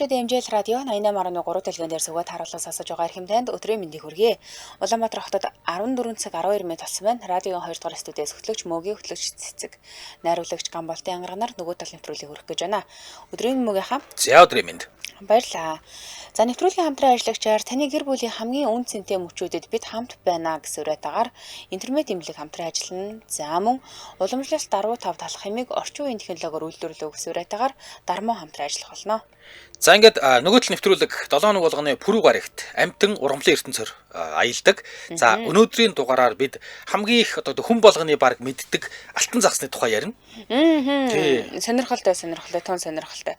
Монголчууд MJL радио 88.3 дэлгэн дээр сүгээд харуулсан сонсож байгаа эрхэм танд өдрийн мэндийг хүргэе. Улаанбаатар хотод 14 цаг 12 минут болсон байна. Радиогийн 2 дугаар студиэс хөтлөгч Мөгийн хөтлөгч цэцэг, найруулагч Гамбалтын ангарнаар нөгөө тал нэвтрүүлгийг хүргэх гэж байна. Өдрийн мөгийнхаа. За өдрийн мэнд. Баярлалаа. За нэвтрүүлгийн хамтран ажиллагчаар таны гэр бүлийн хамгийн үн цэнтэй мөчүүдэд бид хамт байна гэсэн уриатаагаар интернет имлэг хамтран ажиллана. За мөн уламжлалт даруй тав талах хэмиг орчин үеийн технологиор үйлдвэрлэв гэсэн уриатаагаар дармуу хамтран ажиллах болно. За ингээд нөгөө тал нэвтрүүлэг 7 хоног болгоны пүрэв гарагт амтан урамлын ертөнцөөр аялдаг. За өнөөдрийн дугаараар бид хамгийн их одоо хүн болгоны баг мэддэг алтан загасны тухай ярина. Сонирхолтой, тун сонирхолтой.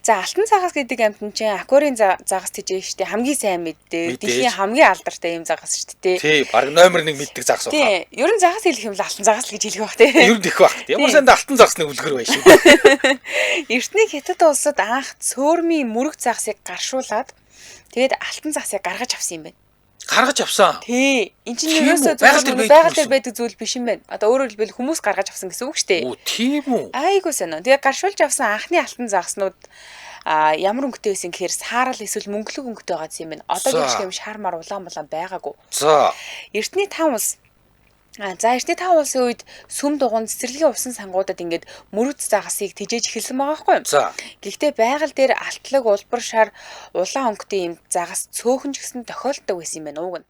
За алтан загас гэдэг амтан чинь акварийн загас гэж штэ хамгийн сайн мэддэг. Дэлхийн хамгийн алдартай юм загас штэ. Тий, баг номер 1 мэддэг загас байна. Тий, ер нь загас хэлэх юм л алтан загас л гэж хэлэх бах тий. Ер нь их бах. Ямар санд алтан загасны үлгэр байна шүү. Эртний Хятад улсад анх цөөрмийн мөрөг загасыг гаршуулад тэгээд алтан загасыг гаргаж авсан юм байна. Гаргаж авсан. Тий. Энд чинь ерөөсөө байгаль дээр байдаг зүйл биш юм байна. Одоо өөрөөр хэлбэл хүмүүс гаргаж авсан гэсэн үг шүү дээ. Оо, тийм үү. Айгуу сонио. Тэгээд гаршуулж авсан анхны алтан загаснууд ямар өнгөтэй байсан гэхээр саарал эсвэл мөнгөлөг өнгөтэй байгаа юм байна. Одоогийн шиг юм шар мар улаан байгаагүй. За. Эртний 5 улс эртний 5 улсын үед сүм дугуйн цэцэрлэгийн усан сангуудад ингээд мөрөд загасыг тижээж эхэлсэн байгаа байхгүй юу? За. Гэхдээ байгаль дээр алтлаг улбар шар улаан өнгөтэй юм загас цөөхөн ч гэсэн тохиолддог байсан юм байна ууг нь.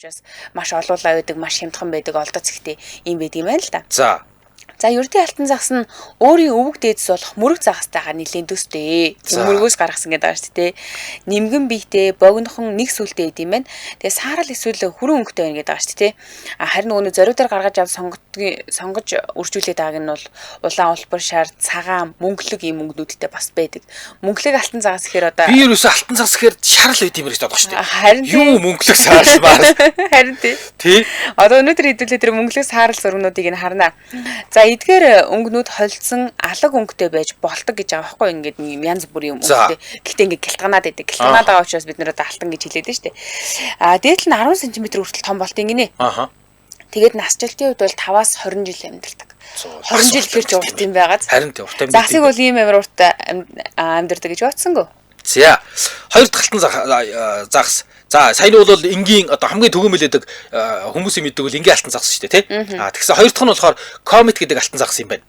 учраас маш олуулаа байдаг, маш хямдхан байдаг, олдоц ихтэй юм байдаг юм байна л да. За ердийн алтан загас нь өөрийн өвөг дээдс болох мөрөг загастайгаа нэлийн төстэй. Мөргөөс гаргасан гэдэг байгаа шүү дээ. Нимгэн биетэй, богинохон нэг сүлтэй байд юм байна. Тэгээ саарал эсвэл хүрэн өнгөтэй байна гэдэг байгаа шүү дээ. Харин нөгөө зориудаар гаргаж авч сонгож үржүүлээд байгааг нь бол улаан улбар шар, цагаан, мөнгөлөг ийм өнгөнүүдтэй бас байдаг. Мөнгөлөг алтан загас гэхээр одоо би ерөөсөө алтан загас гэхээр шарал байт юм байна шүү дээ. Харин юу мөнгөлөг саарал баар. Харин тий. Одоо өнөөдөр хэдүүлээ тэр мөнгөлөг саарал зургнуудыг нь харнаа. За эдгээр өнгөнүүд холдсон алаг өнгөтэй байж болдог гэж байгаа байхгүй ингээд янз бүрийн өнгөтэй. Гэхдээ ингээд гэлтганаад байдаг. Гэлтганаад байгаа учраас бид нэр одоо алтан гэж хэлээд нь шүү дээ. Дээдл нь 10 см хүртэл том болт ингэнэ. Тэгээд насжилтын үед бол 5-аас 20 жил амьдардаг. 20 жил гэхэрч урт юм байгааз. Харин тий урт амьдардаг. Засыг бол ийм амар урт амьдардаг гэж бодсонгүй. За хоёр дахь алтан загас. За сайн нь бол энгийн одоо хамгийн төгөөмөлөдөг хүмүүсийн мэддэг бол энгийн алтан загас шүү дээ тий. Тэгсэн хоёр дахь нь болохоор комет гэдэг алтан загас юм байна.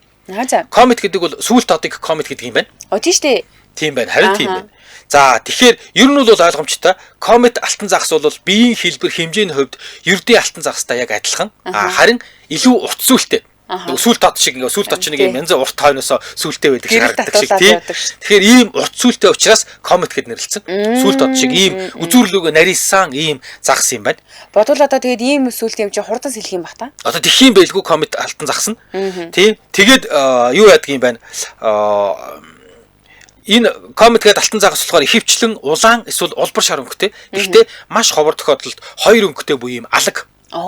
За. Комет гэдэг бол сүүлт одыг комет гэдэг юм байна. Тийм шүү дээ. Тийм байна. Харин тийм байна. За тэгэхээр ер нь бол ойлгомжтой комет алтан загас бол биеийн хэлбэр хэмжээний хувьд ердийн алтан загастай яг адилхан. Харин илүү урт сүлттэй. Сүлт од шиг ингээ сүлт оч нэг юм янз урт хойноосоо сүлттэй байдаг шиг харагддаг шиг тийм. Тэгэхээр ийм урт сүлттэй учраас комет гэд нэрлэлсэн. Сүлт од шиг ийм үзүүрлүүгөө нарийсан ийм загас юм байна. Бодвол одоо тэгээд ийм сүлт юм чи хурдан сэлэх юм бах та. Одоо тэхийн байлгүй комет алтан загас нь. Тийм. Тэгээд юу яадаг юм байна? Энэ комет гэдэг алтан загас болохоор ихэвчлэн улаан эсвэл улбар шар өнгөтэй. Гэхдээ маш ховор тохиолдолд хоёр өнгөтэй буюу ийм алаг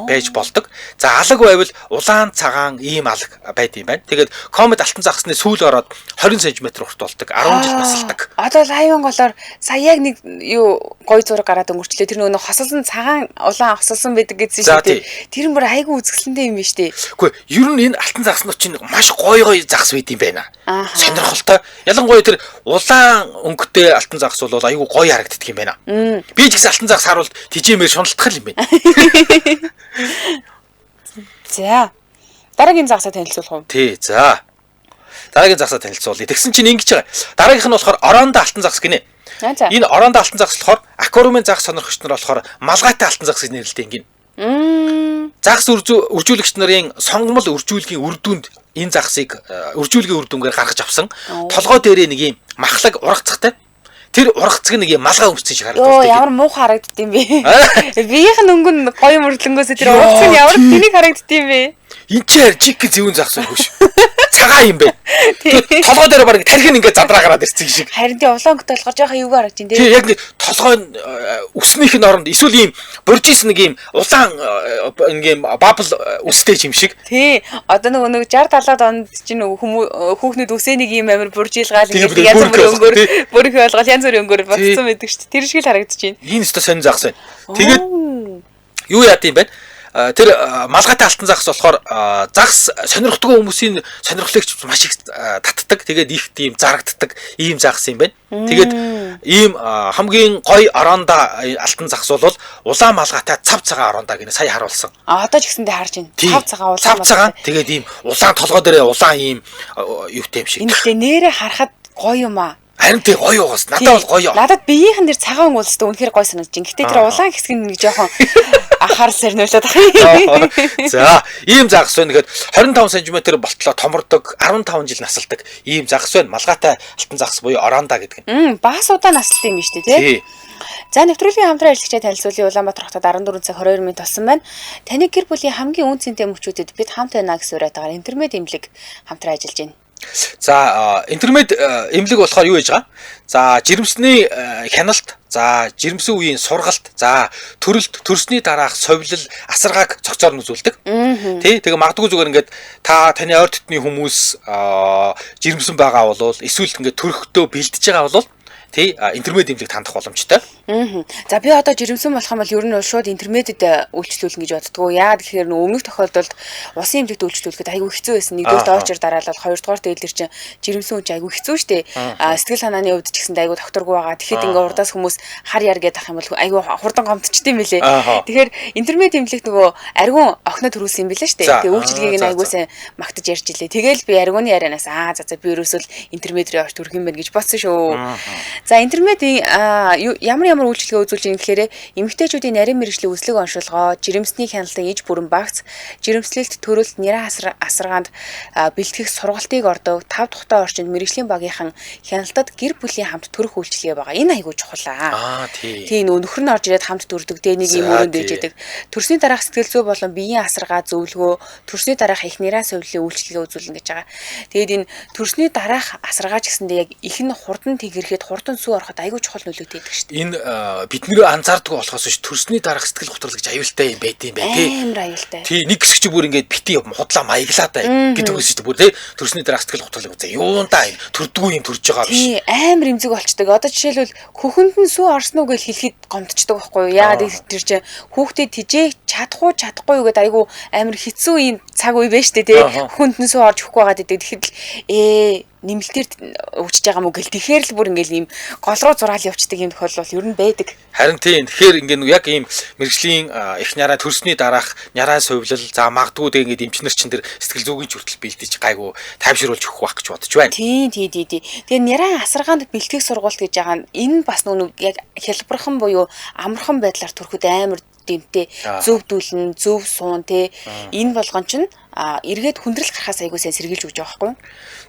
байж болдог. За алаг байвал улаан цагаан ийм алаг байд юм байна. Тэгээд комет алтан загасны сүүл ороод 20 см урт болдог. 10 жил насалдаг. Одоо лайвын голоор сая яг нэг юу гой зураг гараад өнгөрчлээ. Тэр нөгөө хосолсон цагаан улаан хосолсон байдаг гэсэн шүү дээ. Тэр нь бүр айгүй үзэсгэлэнтэй юм байна шүү дээ. Үгүй ер нь энэ алтан загаснууд чинь маш гой загас байд юм байна. Сонирхолтой. Ялангуяа тэр улаан өнгөтэй алтан загас бол айгүй гоё харагддаг юм байна. Би ч гэсэн алтан загас харуул тижээмээр шуналтах юм байна. За. Дараагийн загсаа танилцуулах уу? Тий, за. Дараагийн загсаа танилцуулъя. Тэгсэн чинь ингэж байгаа. Дараагийнх нь болохоор оронда алтан загас гинэ. Энэ оронда алтан загас болохоор аквариумын загас сонирхогч нар болохоор малгайтай алтан загас гэж нэрлэдэг юм. Загас үржүүлэгч нарын сонгомл үржүүлгийн үр дүнд энэ загсыг үржүүлгийн үр дүнгээр гаргаж авсан. Толгой дээрээ нэг юм махлаг ургацтай. Тэр ургацыг нэг юм малгай өмссөн шиг харагддаг. Йоо, ямар муухай харагдд юм бэ? Биеийнх нь өнгө нь гоё мөрлөнгөөс тэр ургацыг нь ямар тэнийг харагдд юм бэ? Энд чи жиг зэвүүн загс юм биш. Цагаан юм бэ. Толгой дээр баг тархин ингээд задраа гараад ирсэн шиг. Харин тий улаан өнгөтэй болохоор жоохон эвгүй харагдаж байна тий. Тий яг нэг толгой өснийх нь оронд эсвэл ийм боржис нэг ийм улаан ингээм бабл өстэй юм шиг. Тий одоо нэг 60 70-аад онд чинь хүүхнүүд үсээ нэг ийм амир буржилгаал ингээд янз бүрийн өнгөөр бүрх болгол янз бүрийн өнгөөр бодсон байдаг шүү дээ. Тэр шиг л харагдаж байна. Энэ өстө сонь загс байна. Тэгээд юу яад юм бэ? Тэр малгайтай алтан загас болохоор загас сонирхдаггүй хүмүүсийн сонирхлогч маш их татдаг. Тэгээд их тийм зарагддаг ийм загас юм байна. Тэгээд ийм хамгийн гоё оронда алтан загас бол улаан малгайтай цав цагаан оронда гэнэ сая харуулсан. Одоо ч гэсэндээ харж байна. Цав цагаан улаан. Цав цагаан. Тэгээд ийм улаан толгой дээр улаан ийм юутэй юм шиг. Энэтэй нэрээ харахад гоё юм аа. Харин тий гоё угаас надад бол гоё. Надад биеийнхэн дээр цагаан уулстай үнэхээр гоё санагдаж байна. Гэтэ тэр улаан хэсэг нь нэг жоохон ахаар сэрнүүлээд байгаа. За, ийм загас байна гэхэд 25 см болтлоо томордог 15 жил насалдаг ийм загас байна. Малгайтай алтан загас буюу оронда гэдэг нь. Бас удаан насалтай юм шүү дээ, тий. За нэвтрүүлгийн хамтран ажиллагчид танилцуулъя. Улаанбаатар хотод 14 цаг 22 минут болсон байна. Таны гэр бүлийн хамгийн үнцэнтэй мөчүүдэд бид хамт байна гэсэн уриатаагаар интернет эмнэлэг хамтран ажиллаж байна. За интернет эмнэлэг болохоор юу гэж байгаа? За жирэмсний хяналт, за жирэмсэн үеийн сургалт, за төрөлт, төрсний дараах совилал, асаргааг цогцоор нь үзүүлдэг. Тий, тэгээ магадгүй зүгээр ингээд таны ойр дотны хүмүүс жирэмсэн байгаа бол эсвэл ингээд төрөхтөө бэлдэж байгаа бол тий интернет эмнэлэгт хандах боломжтой. За би одоо жирэмсэн болох юм бол ер нь шууд интернетэд үйлчлүүлнэ гэж боддгоо. Яагаад гэхээр өмнөх тохиолдолд усын эмнэлэгт үйлчлүүлэхэд айгүй хэцүү байсан. Нэгдүгээр очор дараалал, хоёрдугаар дээр чинь жирэмсэн үуч айгүй хэцүү штэ. Сэтгэл санааны хувьд ч гэсэндээ айгүй докторгүй байгаа. Тэгэхэд ингээ урдаас хүмүүс хар яар гэдэг ах юм бол айгүй хурдан гомдчихдээ юм билэ. Тэгэхээр интернет эмнэлэгт нөгөө аргун охиноо төрүүлсэн юм билээ штэ. Тэгээ үйлчлэгийг нь айгүй сайн магтаж ярьж илээ. Тэгээл би аргууны ярианаас за би ерөөсөл интернет рүү орж төрөх юм байна гэж бодсон шүү. За интернет ямар үйлчлэгээ үзүүлж ийм гэхээр эмэгтэйчүүдийн нарийн мэргэжлийн өслөг оншилгоо, жирэмсний хяналтын иж бүрэн багц, жирэмслэлт төрөлт нэрийн асаргаанд бэлтгэх сургалтыг ордог 5 тухтай орчинд мэргэжлийн багийнхан хяналтад гэр бүлийн хамт төрөх үйлчлэгээ байгаа. Энэ айгүй чухал аа. Тийм нөхөр нь орж ирээд хамт төрдөг дээ нэг юм өрөөнд дэжэдэг. Төрсний дараах сэтгэл зүй болон биеийн асаргаа зөвлөгөө, төрсний дараах их нэрийн сувлын үйлчлэгээ үзүүлнэ гэж байгаа. Тэгээд энэ төрсний дараах асаргаач гэсэндээ яг их нь хурдан тэгэрхэд хурдан сүү ороход айгүй чухал нөлөөтэй байдаг шүү дээ. Энэ бид нэр анзаардаг болохоос биш төрсний дараах сэтгэл готрол гэж аюултай юм байт юм бай тээ. Амар аюултай. Тий нэг хэсэг чи бүр ингээд бити худлаа маяглаад бай гэдэг үгс шүү дээ бүр тээ. Төрсний дараах сэтгэл готрол үзээ юундаа энэ төрдгүү юм төрж байгаа биш. Тий амар эмзэг болчдөг. Одоо жишээлбэл хөхөнд нь сүү орсон уу гэж хэлэхэд гомдчдөг байхгүй юу? Яагаад тэр чинь хүүхдэд тижээ чадахгүй юу гэдэг айгүй амар хэцүү юм цаг үе байж тээ. Хөхөнд нь сүү орж өгөхгүй байгаад идэг. Тэгэхэд л нэмэлтээр өвчж байгаа мó гэл тэгэхээр л бүр ингээл ийм гол руу зураал явцдаг юм тохиол бол ер нь байдаг. Харин тийм тэгэхээр ингээд яг ийм мэрэгжлийн их няраа төрсний дараах няраа сувлал за магадгүй ингээд эмчнэр чин тэр сэтгэл зүйн хүртэл бэлдэж гайгүй тайвшруулж өгөх байх гэж бодож байна. Тийм. Тэгээ няраа асаргаанд бэлтгэх сургалт гэж байгаа нь энэ бас нүг яг хялбархан буюу амархан байдлаар төрөхөд амар дэмтэй зөвдүүлэн зөв суун те энэ болгон чинь эргээд хүндрэл гарахаас айгуу сайн сэргийлж өгч байгаа байхгүй.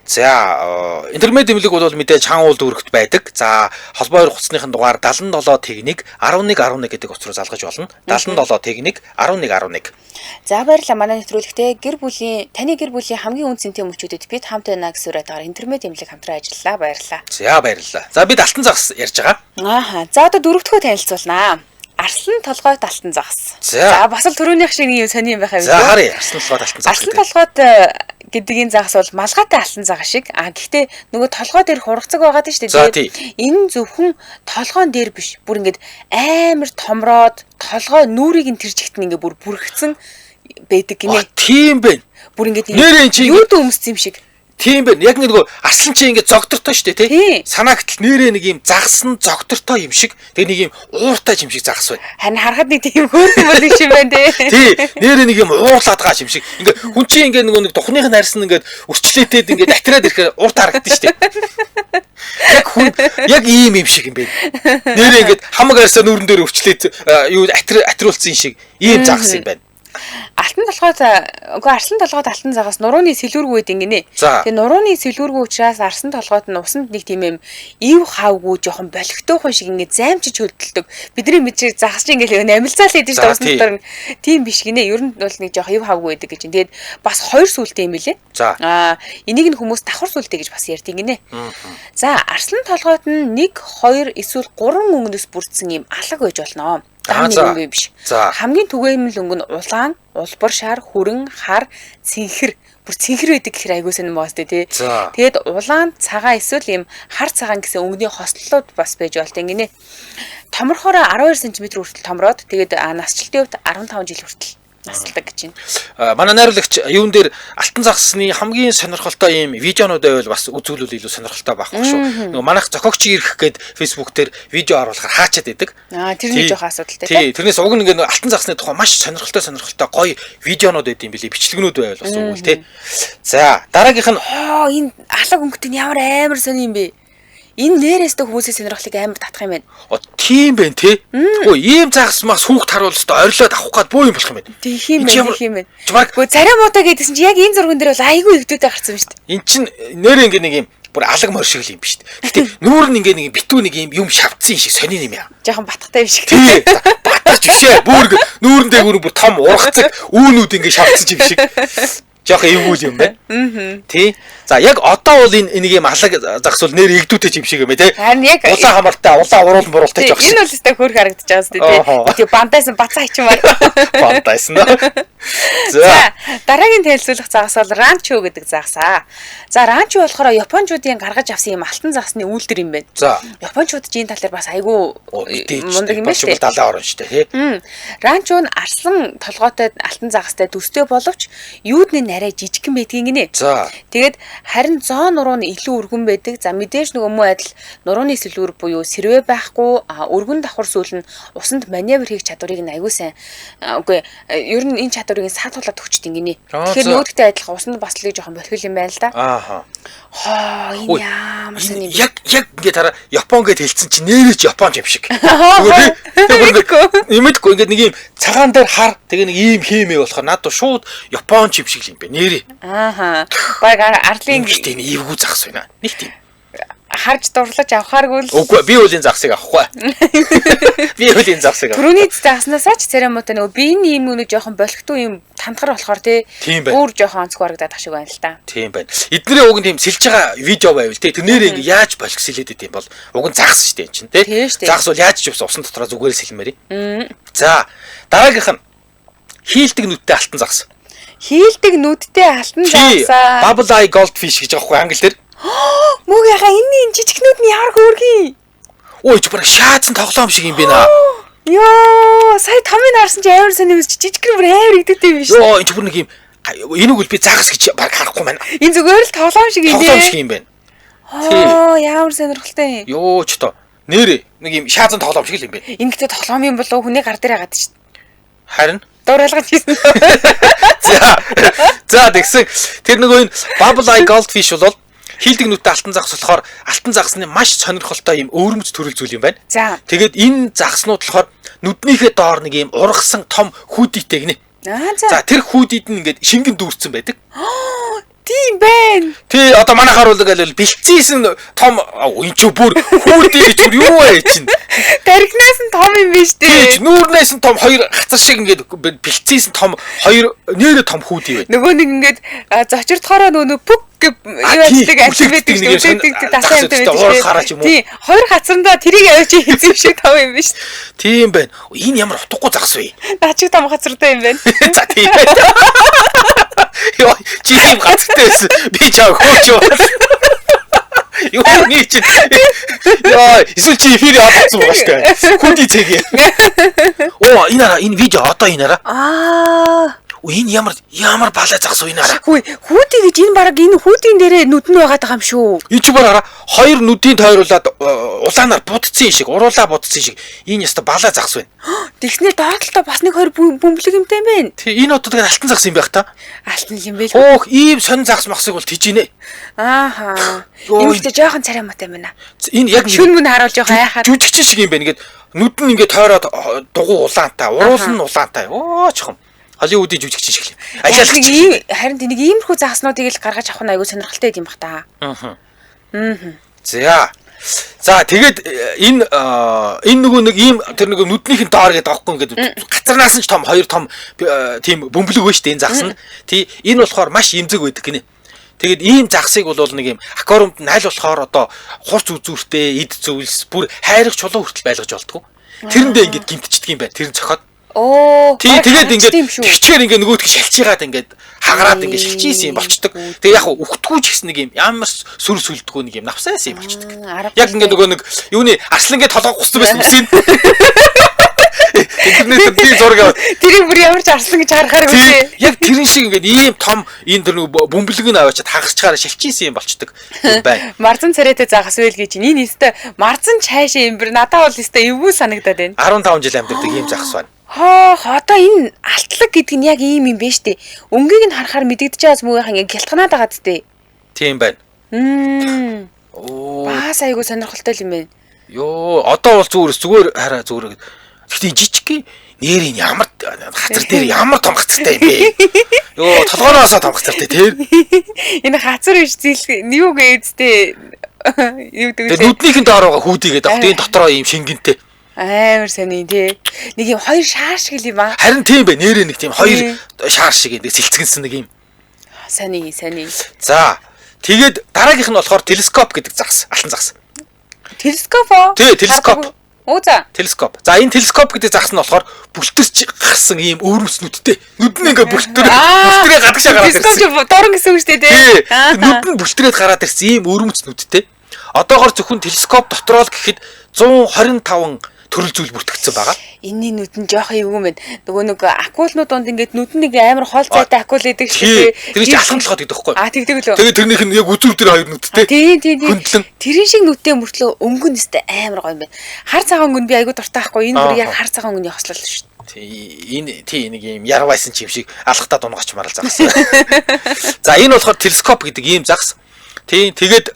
За интернет эмнэлэг бол мэдээж хаан уул дүүрэгт байдаг. За холбоо 2 хуцсныхын дугаар 77 техник 11 гэдэг утгаар залгаж болно. 77 техник 11. За баярлалаа манай нэвтрүүлэгтээ таны гэр бүлийн хамгийн үнцэнтэй мөчүүдэд бид хамт байна гэсэн уриатаар интернет эмнэлэг хамтран ажиллалаа. Баярлалаа. За баярлалаа. За бид алтан загас ярьж байгаа. За одоо дөрөвдөгөө танилцуулнаа. Арслан толгойд алтан загас. За бас л түрүүнийх шиг юм сони юм байхаа. За харъя. Арслан толгойд алтан загас. Арслан толгойд гэдэг энэ загас бол малгайтай алтан загас шиг. Гэхдээ нөгөө толгой дээр хургацаг байгаа тийм шүү дээ. Энэ зөвхөн толгойн дээр биш. Бүр ингээд амар томроод толгой нүрийг нь тэржигт нь ингээд бүр бүрхсэн байдаг гинэ. Тийм байна. Бүр ингээд юу дүү өмссөн юм шиг. Тийм байна. Яг нэг арслан чи ингээд зогдортой шүү дээ тий. Санаагтл нэрээ нэг юм загсан зогдортой юм шиг. Тэгээ нэг юм ууртай юм шиг загас байна. Харин харахад нэг тийм хөөрхөн бол юм байна тий. Тий. Нэрээ нэг юм уурлаад байгаа юм шиг. Ингээ хүн чи ингээд нэг тухныхын харьсан ингээд өрчлөөтэд ингээд атраад ирэхээр урт харагдаж шүү дээ. Яг хүн яг ийм юм шиг юм байна. Нэрээ ингээд хамаг арьсаа нүүрэн дээр өрчлөөд юу атриулсан шиг ийм загас юм байна. Алтан толгойд алтан загас нурууны сэлүүргүй гэдэг гинэ. Тэгээ нурууны сэлүүргүй учраас арсан толгойд нь усанд нэг тийм юм ив хавгүй жоохон болигтойхон шиг ингээд займчиж хөлдөлдөг. Бидний мэдрэг загас чинь ингээд амилцаал хийдэг шүү дээ усны дотор. Тийм биш гинэ. Ер нь бол нэг жоохон ив хавгүй байдаг гэж. Тэгээд бас хоёр сүлтэй юм билэ. Энийг нь хүмүүс давхар сүлтэй гэж бас ярьдаг гинэ. За арслан толгойд нь 1, 2 эсвэл 3 өнгөнөөс бүрдсэн юм алаг байж болно. Нэг өнгө биш. Хамгийн түгээмэл өнгө нь улаан, улбар шар, хүрэн, хар, цэнхэр. Бүр цэнхэр байдаг гэхээр айгуу сонь моос тий. Тэгээд улаан цагаан эсвэл юм хар цагаан гэсэн өнгөний хослолууд бас байж болтой гинэ. Томорхороо 12 см хүртэл томроод тэгээд насжилтын хувьд 15 жил хүртэл насалдаг гэж байна. Манай найруулагч юун дээр алтан загасны хамгийн сонирхолтой ийм видеонууд байвал бас үзүүлвэл илүү сонирхолтой байх шүү. Нөгөө манайх зохиогч ирэх гээд Facebook дээр видео оруулахаар хаачаад байдаг. Тэрний жоох асуудалтай тий. Тэрнээс уг нь ингээд алтан загасны тухай маш сонирхолтой гоё видеонууд байд юм билий. Бичлэгнүүд байвал бас үгүй тий. За дараагийнх нь энэ алаг өнгөт нь ямар амар сони юм бэ? Энэ нэрээстэй хүмүүсийн сонирхлыг амар татах юм байна. Тийм байна тий. Тэгвэл ийм загас мас хүүхд харуул өстө орилоод авах гээд боо юм болох юм байна. Тийм юм байна. Гэхдээ царай муутай гэдсэн чи яг энэ зурган дээр бол айгүй ихдүүдээ гарсан шүү дээ. Эн чин нэрээ ингээ нэг юм бүр алаг мор шиг юм биш үү. Гэтэ нүүр нь ингээ нэг битүү нэг юм шавцсан шиг сонин юм яа. Жохон батгатай юм шиг. Тий. Батгаж бишээ. Бүр нүүрэн дээгүүр бүр том ургацэг үүнүүд ингээ шавцсан юм шиг. Жоох эвгүй юм байна. Тий. За яг одоо бол энийг юм алаг загас бол нэр игдүүтэй юм шиг юм ээ тий. Харин яг улаан хамартай, улаан уруул муруултай жоох. Энэ бол өстэй хөөрх харагдаж байгаа шүү дээ тий. Бантайсан бацаа хичмээр. Бантайсан. За дараагийн танилцуулах загас бол ранчо гэдэг загасаа. За ранчо болохоор японочдын гаргаж авсан юм алтан загасны үйлдвэр юм байна. За японочд энэ тал дээр бас айгүй мундаг юм байна шүү дээ. Далайн орон шүү дээ тий. Ранчо нь арслан толгойтой алтан загастай төстэй боловч юудны нарай жижигхэн байдгийг гинэ. За тэгээд харин зоо нуруу нь илүү өргөн байдаг. За мэдээж нөгөө муу адил нурууны сэлүүр буюу сэрвэ байхгүй өргөн давхар сүүл нь усанд маневр хийх чадварыг нь аягүй сайн үгүй ер нь энэ чадварыг саатуулаад өгчдөг гинэ. Тэгэхээр нөгөөдөгтэй адилхан усанд баслыг жоохон болхил юм байна л да. Энэ ямар сони юм. Яг ингээд хараа Япон гэд хэлсэн чинь нэрэж Японч юм шиг. Имэдгүй ингээд нэг юм цагаан дээр хар тэгээ нэг ийм хиймээ болохоор надад шууд Японч юм шиг юм бэ нэрээ. Баг арлын тийм эвгүй загс байна. Нэг тийм. Харж дурлаж авахааргүй л. Үгүй би үлийн загсыг авахгүй. Би үлийн загсыг авах. Түрүүний загснасаа ч церемонтой нөгөө биений юм нэг жоохон болохгүй юм тантгар болохоор бүр жоохон онцгой харагдаад ах шиг байна л та. Тийм байна. Эднэрийн уг нь тийм сэлж байгаа видео байвал тий. Тэрнэр ингэ яаж болох сэлээд идэм бол уг нь загс шүү дээ энэ чинь тий. Загс бол яаж ч юмсан усан дотроо зүгээр сэлмээр. За дараагийнх нь хийлдэг нүдтэй алтан загс. Хийлдэг нүдтэй алтан загсаа. Bubble eye goldfish гэж байгаа хгүй англи дээр. Мөг яга энэ жижигнүүд нь ямар хөөргий. Ой ч баг шаацсан тоглоом шиг юм байна. Йоо, сая томыг харсан чи амар сони юмс жижигхэн бүр амар игдэдэг юм шүү. Йоо, энэ ч бүр нэг юм энийг үл би загас гэж баг харахгүй байна. Энэ зүгээр л тоглоом шиг юм дээ. Тоглоом шиг юм байна. Ямар сонирхолтой. Йоо ч тоо. Нэрээ нэг юм шаацсан тоглоом шиг л юм байна. Энэ гэдэг тоглоом юм болов хүний гар дээр хагаад шүү. Харин дуурайлгаж хийсэн. За тэгсэн тэр нөгөө энэ Bubble eye goldfish бол хийлдэг нүдтэй алтан загас болохоор алтан загасны маш сонирхолтой юм өвөрмөц төрөл зүйл юм байна. За. Тэгээд энэ загаснууд болохоор нүднийхээ доор нэг юм ургасан том хүүдийтэй гинэ. За тэр хүүдийд нь ингээд шингэн дүүрсэн байдаг. Тийм байна. Тий одоо манайхаар бол бэлцээсэн том энэ ч бүр хүүдий гэж бүр юу вэ чинь. Таригнаас нь том юм биш дээ. Тий нүүрнээс нь том хоёр хацар шиг ингээд бэлцээсэн том хоёр нэрэ том хүүдий байна. Нөгөө нэг ингээд зочирдохороо нөгөө пүк юудаг альбэдэг үлээдэг дасаа юмтай байдаг шүү. Тий хоёр хацрандаа тэрийг авчи хийсэн шиг том юм биш. Тийм байна. Энэ ямар утгагүй загас вэ? Наач том хацартай юм байна. За тийм байна. Йоо чи юм хацтайсэн. Би чаа хөөч юу. Юу нэг чи. Йоо эсвэл чи эфир явуулсан байгаа шүү дээ. Хүүдий цэгээ. Оо энэ видео одоо энэ араа. Энэ ямар балай загс уу энэ араа. Хүү хүүдий гэж энэ бараг энэ хүүдийн дээрээ нүд нь байгаа юм шүү. Энэ ч бараа хоёр нүдийн тойруулаад улаанаар будцсан шиг, уруулаа будцсан шиг энэ яста балай загс байна. Тэгснээр доотлоо бас нэг хоёр бөмбөлөг юмтай юм байна. Тий энэ одоо тэгээд алтан загс юм байх та. Алтан юм бэ л. Өөх ийм сонь загс махсыг бол тижинэ. Ааха. Иймэрхүү жоохон цараймаатай байна. Энэ яг шүн мөн харуулж байгаа яхаа. Жүжигчин шиг юм байна. Ингээд нүд нь ингээд тойроод дугуй улаантай, уруул нь улаантай. Оо чхон. Холливуудын жүжигчин шиг юм. Ажиалч. Харин тэнийг иймэрхүү загснуудыг л гаргаж авах нь аюу сонирхолтой юм бах та. За тэгээд энэ нөгөө нэг ийм тэр нөгөө нүднийх нь доор гэдэг аахгүй ингээд гацарнаас нь ч том хоёр том тийм бөмбөлөг байна шүү дээ энэ загс нь. Тий энэ болохоор маш имзэг байдаг гинэ. Тэгээд ийм загсыг бол нэг юм аквариумд найл болохоор одоо хурц үзүүртэй эд зөвлс бүр хайрах чулуу хүртэл байлгаж болтгоо. Тэрэндээ ингээд гимтчихдэг юм байна. Тэр нь цохоод. Тий тэгээд ингээд тэгчээр ингээд нөгөөдгөө шалчигаад ингээд хагараад ингээд шилжижсэн юм болчдөг. Тэгээ яг үхтгүүч гэсэн нэг юм ямар сүр сүлдгүү нэг юм навсаасан юм болчдөг. Яг ингээд нөгөө нэг юуны арслан ингээд толгой гуссан байсан үсийн. Интернет дээр зураг аваад тэрийг бүр ямар ч арслан гэж харахаар үгүй. Яг тэрэн шиг ингээд ийм том энэ тэр нөгөө бөмбөлөг нь аваачаад хагасчаараа шилжижсэн юм болчдөг байна. Марзан царайтай загас байл гэж энэ өстө марзан чаашаа юм бэр надад бол өстө эвгүй санагдаад байна. 15 жил амьдардаг ийм загас байна. Одоо энэ алтлаг гэдэг нь яг ийм юм биш үү? Өнгийг нь харахаар мэдэгдэж байгаас муухан ингээ гялтганаад байгаа гэдэг. Тийм байна. Баас айгу сонирхолтой юм байна. Йоо, одоо бол зүгээр хараа зүгээр. Гэхдээ жижиг нэрийн ямар хацар дээр ямар том хацартай юм бэ? Йоо, толгоороосоо том хацартай тэр. Энэ хацар биш зил юу гээдтэй. Юу гэдэг вэ? Нүднийхэн доороо хүүдийгээд авт энэ дотроо ийм шингэнтэй. Амар сони тий. Нэг юм хоёр шаар шиг л юм аа. Харин тийм бай нэрээ нэг тийм хоёр шаар шиг нэг сэлцгэнсэн нэг юм. Сони. За тэгээд дараагийнх нь болохоор телескоп гэдэг загс, алтан загс. Телескоп оо? Тий, телескоп. За. Телескоп. За энэ телескоп гэдэг загс нь болохоор бүлтэрч гарсан ийм өвөрмөс нүдтэй. Нүд нь ингээ бүлтэрээ гадагшаа гараад ирсэн. Телескоп дорн гэсэн үг шүү дээ тий. Нүд нь бүлтрээд гараад ирсэн ийм өвөрмөс нүдтэй. Одоогоор зөвхөн телескоп дотроо л гэхэд 125 төрөл зүйл бүртгэгдсэн байгаа. Энийн нүд нь жоохон эвгүй мэн. Нөгөө нэг акулнууд донд ингээд нүд нь амар хоол цайтай акул байдаг шүү дээ. Тэр чинь алхан толгойд идэх байхгүй. Тэгдэг лөө. Тэгээд тэрнийх нь яг үзүүр дээр хоёр нүдтэй. Тийм. Тэрийн шиг нүдтэй мөртлөө өнгөн нэстэй амар гоё юм байна. Хар цагаан өнгөн би айгу дуртай байхгүй. Энэ бүр яг хар цагаан өнгөний хослол шүү дээ. Энэ нэг юм ярвайсан чим шиг алхтаа дунгаач марал загас. За энэ болохоор телескоп гэдэг ийм загас. Тийм тэгээд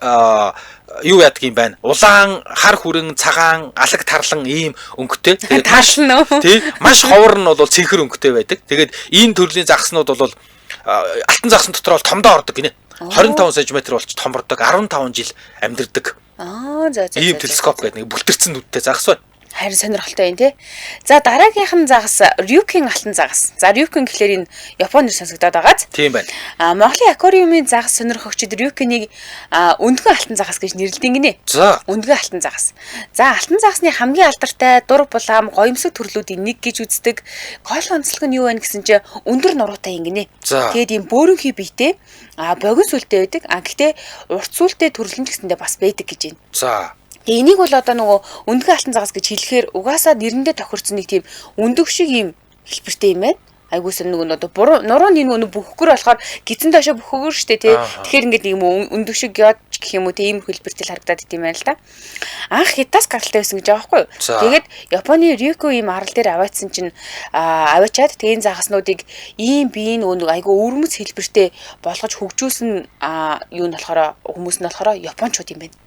юу яадаг юм байна? Улаан, хар хүрэн, цагаан, алаг тарлан ийм өнгөтэй. Тэгээд Таарлна уу? тийм маш ховор нь бол цэнхэр өнгөтэй байдаг. Тэгээд энэ төрлийн загснууд бол алтан загсан дотор бол томдоо ордог гинэ. 25 см болж томордог, 15 жил амьдэрдэг. За. Ийм телескоп гэдэг нэг бүлтэрсэн нүдтэй загас байна. Харин сонирхолтой юм тий. За дараагийнх нь загас Ryukin алтан загас. За Ryukin гэхлээр энэ Японоор сонсогдоод байгааз. Тийм байна. Монголын аквариумын загас сонирхогчид Ryukin-ийг өндгөн алтан загас гэж нэрлэдэг гинэ. За. Өндгөн алтан загас. За алтан загасны хамгийн алдартай дур булаам гоёмсог төрлүүдийн нэг гэж үздэг. Гол онцлог нь юу вэ гэсэн чинь өндөр нуруутай юм гинэ. За. Тэгээд ийм бөөрөнхий биетэй богино сүлтэй байдаг. Гэхдээ урт сүлтэй төрлөн ч гэсэндээ бас байдаг гэж байна. За. Тэгээ энийг бол одоо нөгөө өндгөн алтан загас гэж хэлэхээр угаасаа нэрэндээ тохирсон нэг тийм өндөг шиг юм хэлбэртэй юм байна. Айгуус нөгөө одоо нурууны нөгөө бүхгөр болохоор гизэн доошо бүхгөр штэ тий. Тэгэхээр ингээд нэг юм өндөг шиг геож гэх юм уу тийм хэлбэртэй харагдаад идэм байнал та. Анх хятаас гаралтай байсан гэж байгаа байхгүй юу? Тэгээд Японы Ryuko ийм арал дээр аваадсан чинь аваачаад тэгээ энэ загаснуудыг ийм биеийн нөгөө айгуу өвөрмөц хэлбэртэй болгож хөгжүүлсэн юу нь болохоор хүмүүс нь болохоор японочууд юм байна.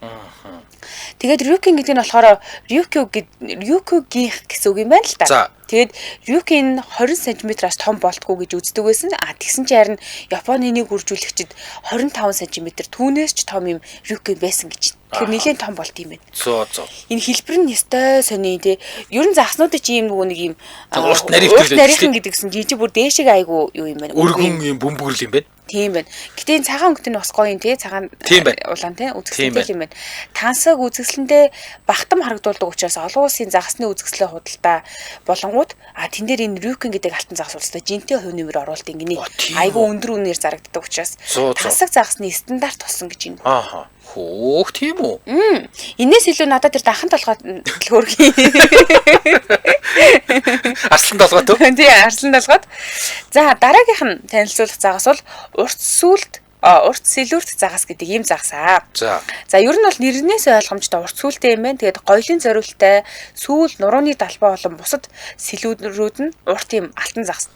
Тэгээд Ryukin гэдэг нь болохоор Ryuko-гийнх гэсэн үг юм байна л та. Тэгээд Ryukin 20 см-аас том болтгоо гэж үздэг байсан. Тэгсэн чинь харин Японы нэг үржүүлэгчид 25 см түүнээс ч том юм Ryukin байсан гэж. Тэгэхээр нэлээд том болт юм байна. Зөө. Энэ хэлбэр нь ёстой сони тий. Ер нь загснуудын чи ийм нөгөө нэг ийм урт нарийнхан гэдэгсэн жижиг бүр дээшээ айгу юу юм байна. Өргөн юм бөмбөрл юм байна. Тийм байна. Гэтэ энэ цагаан өнгөт нь бас гоё юм тий. Цагаан улаан тий үзэсгэлэнтэй юм байна. Тансаг үзэсгэлэндээ багтам харагдуулдаг учраас олон улсын загасны үзэсгэлэн худалдаа болонгууд тэн дээр энэ Ryukin гэдэг алтан загас улстай жинтэй хувь нэмэр оруулалт ингэний айгу өндөр үнээр зарагддаг учраас тансаг загасны стандарт болсон гэж юм. Хөөх тийм үү? Энээс илүү надад тэр дахан толгойд хөргий. Арслан толгойд үү? Тий, арслан толгойд. За дараагийнх нь танилцуулах загас бол урт сэлүүрт загас гэдэг ийм загасаа. За ер нь бол нэрнээс ойлгомжтой урт сүүлтэй юм байна. Тэгээд гоёлын зориулттай сүүл нурууны далбаа болон бусад сэлүүрүүд нь урт ийм алтан загас.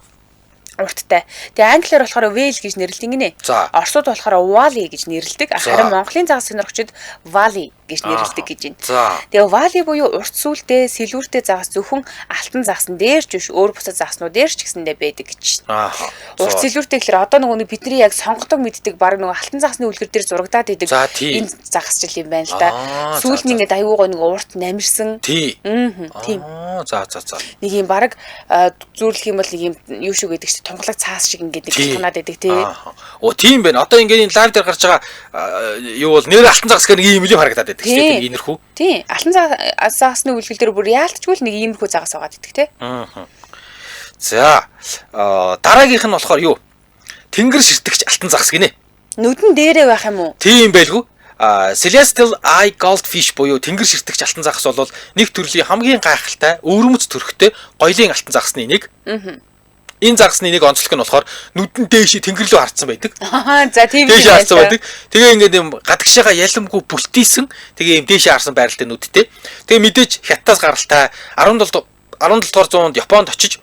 Урттай. Тэгээ англиар болохоор whale гэж нэрлэдэг гинэ. Оросууд болохоор wally гэж нэрлэдэг. Харин Монголын загас сонирхчид wally гэж нэрлэдэг гэж байна. Тэгээ wally буюу урт сүлтэй, сэлүүртэй загас зөвхөн алтан загсан дээр ч биш өөр бусад загаснууд дээр ч гэсэндээ байдаг гэж. Урт сэлүүртэй гэхэлэр одоо нөгөө бидний яг сонгодог мэддэг баг нөгөө алтан загасны үлгэр дээр зурагдаад идэг энэ загасчил юм байна л да. Сүүл нь ингээд аюугаа нөгөө урт намирсан. Тийм. За. Нэг юм баг зүүрлэх юм бол нэг юм юу шиг гэдэг чинь тунгалаг цаас шиг ингээд нэг ханаад байдаг тий. Тийм байна. Одоо ингээд энэ лайв дээр гарч байгаа юу бол нэр алтан загас гэх нэг юм юм харагдаад байдаг тийм иймэрхүү. Тийм. Алтан загасны үлгэл дээр бүр яалтчгүй л нэг иймэрхүү загас байгаа гэдэг тий. За дараагийнх нь болохоор юу? Тэнгэр ширтгч алтан загас гинэ. Нүдэн дээрээ байх юм уу? Тийм байлгүй. Celestial Eye Goldfish буюу тэнгэр ширтгч алтан загас бол нэг төрлийн хамгийн гайхалтай өвөрмөц төрхтэй гоёлын алтан загасны нэг. Энэ загасны нэг онцлог нь болохоор нүдэн дээшээ тэнгэр рүү харцсан байдаг. За тийм дээшээ харцсан байдаг. Тэгээ ингээд юм гадагшаага яламгүй бүлтийсэн. Тэгээ юм дээшээ харсан байралтай нүдтэй. Тэгээ мэдээж хятадаас гаралтай 17 дугаар зуунд Японд очиж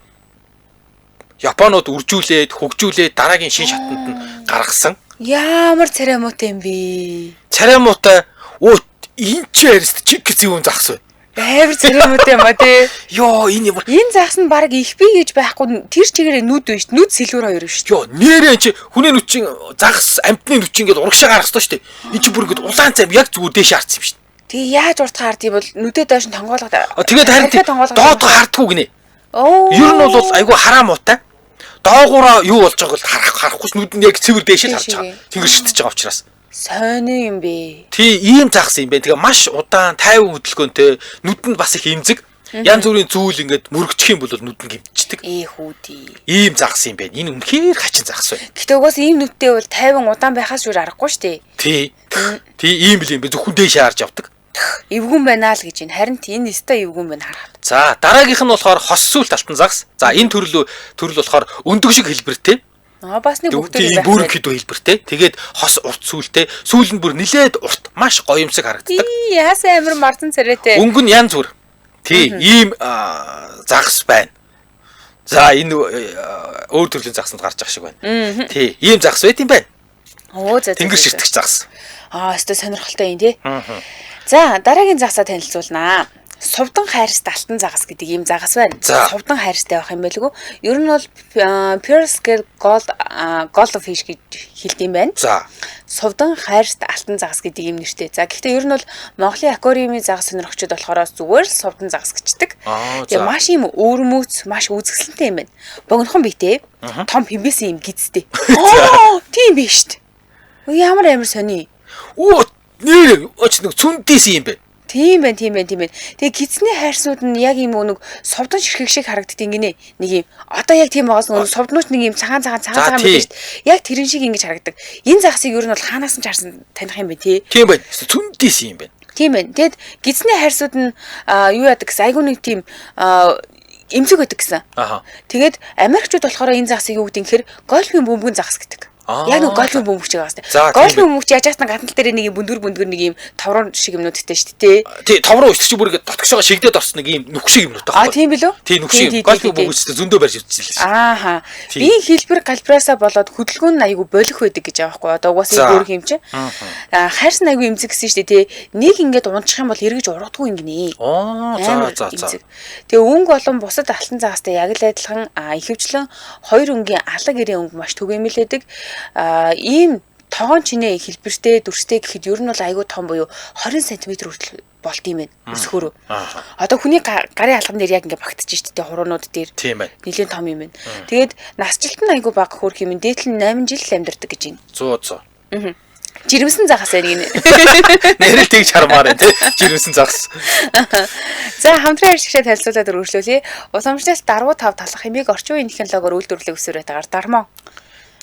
Японууд үржүүлээд хөгжүүлээд дараагийн шин шатанд нь гаргасан. Ямар царамуутай юм бэ? Царамуутай энэ ч яаст чиг гэсэн юм загас бай. Байвар царамуутай юм а тий. Йоо энэ загас нь баг их би гэж байхгүй тэр чигээрээ нүд биш нүд сэлүүр хоёр биш. Йоо нэрээ чи хүний нүд чин загас амтны нүд чин ингээд урагшаа гарах ёстой шүү дээ. Энэ чи бүр ингээд улаан цам яг зүгээр дээш харцсан юм шүү дээ. Тэгээ яаж урт хаард юм бол нүдээ доош нь тонгоолгоод. Тэгээд харин доод хаардгүй гинэ. Ер нь бол айгүй хараа муутай. Доогуура юу болж байгааг харахгүй ш нүд нь яг цэвэр дээшээ харж байгаа. Тэнгэр шидэж байгаа учраас. Сони юм бэ. Тий, ийм загас юм бэ. Тэгээ маш удаан 50 хөдөлгөөнтэй нүдэнд бас их эмзэг. Янз бүрийн зүйл ингээд мөрөгчих юм бол нүд нь гимтчихдэг. Хүүдий. Ийм загас юм байна. Энэ үнэхээр хачин загас байна. Гэтэ угаас ийм нүдтэй бол 50 удаан байхаас юу аргагүй шүү дээ. Тий, ийм л юм бэ. Зөвхөн дээшээ харж явдаг. Эвгүн байна л гэж байна. Харин энэ өстой эвгүн байна харахад. За, дараагийнх нь болохоор хос сүлт алтан загас. За, энэ төрөл болохоор өндөг шиг хэлбэртэй. Бас нэг бүгдээ бүрэг хэд хэлбэртэй. Тэгээд хос урт сүлтэй. Сүүл нь бүр нилээд урт, маш гоёмсог харагддаг. Яасан амир мардан царайтай. Өнгө нь янз бүр. Тий, ийм загас байна. За, энэ өөр төрлийн загасанд гарч байгаа шиг байна. Тий, ийм загас байт юм байна. Тэнгэр ширтгч загас. Өстой сонирхолтой юм тий. За дараагийн загсаа танилцуулнаа. Сувдан хайрст алтан загас гэдэг ийм загас байна. Сувдан хайрстай байх юм байлгүй. Ер нь бол pure scale gold fish гэж хэлдэг юм байна. За. Сувдан хайрст алтан загас гэдэг ийм нэртэй. За гэхдээ ер нь бол Монголын аквариумын загас сонирхчид болохоор зүгээр л сувдан загас гэждэг. Тэгээ маш ийм өөрмөц, маш үзэсгэлэнтэй юм байна. Богинохон биетэй, том хэмбэсэн юм гизтэй. Тийм биш шүү дээ. Ямар амар сони. Нэр оч нэг цүндэс юм бэ. Тийм байна. Тэгээ гизний хайрснууд нь яг ийм нэг совдон ширхэг шиг харагддаг гинэ. Нэг ийм одоо яг тийм байгаас нэг совднууч нэг ийм цагаан байдаг шүү дээ. Яг тэрэн шиг ингэж харагддаг. Энэ загсыг ер нь бол хаанаас нь чарсан таних юм бэ тий? Тийм байна. Цүндэс юм байна. Тийм байна. Тэгэд гизний хайрсууд нь юу яадаг гэсэн айгүй нэг тийм эмзэг байдаг гэсэн. Тэгээд Америкчууд болохоор энэ загсыг юу гэдэг нэхэр гольфын бөмбөгийн загас гэдэг. Яг нэг гольфын бөмбөг шиг байгаа сте. Гольфын бөмбөг чи яжаас гаднал дээр нэг бүндгэр нэг юм товрон шиг юмнуудтай шүү дээ. Тий, товрон өсч бүр ингээд дотгошоо шигдээд орсон нэг юм нүх шиг юмнууд байгаа. Тийм билүү? Тий, нүх шиг. Гольфын бөмбөг ч зөндөө барьж Аа. үзчихлээ. Би хэлбэр калибраасаа болоод хөдөлгөөн нь айгүй болох байдаг гэж байгаа байхгүй. Одоо угаасаа өөр юм чи. Хайрсан айгүй эмзэг гэсэн шүү дээ. Нэг ингээд унчих юм бол эргэж ургадгүй ингэнэ. За. Тэгээ өнгө болон бусад алтан загастай яг л адилхан ихэвчлэн хоёр өнгийн алга гэрээ өнгө маш түгээмэлэдэг. Ийм тогоон чинээ хэлбэртэй дүрстэй гэхэд ер нь бол айгүй том буюу 20 см хүртэл болт юм байна. Өсгөрөө. Одоо хүний гарын алган дээр яг ингээ багтчих шүү дээ хуруунууд дээр. Тийм байна. Нилийн том юм байна. Тэгээд насжилт нь айгүй бага хөрх юм. Дээдл нь 8 жил амьдардаг гэж байна. 100. Жирэмсэн загас байна гинэ. Нэрэл тэгж хармаар байна тий. Жирэмсэн загас. За хамтран ашигтай танилцуулаад өргөжлүүлье. Уламжлалт дарвуу тав талах хэмээг орчин үеийн технологиор үйлдвэрлэх өсвөр байтагаар дармоо.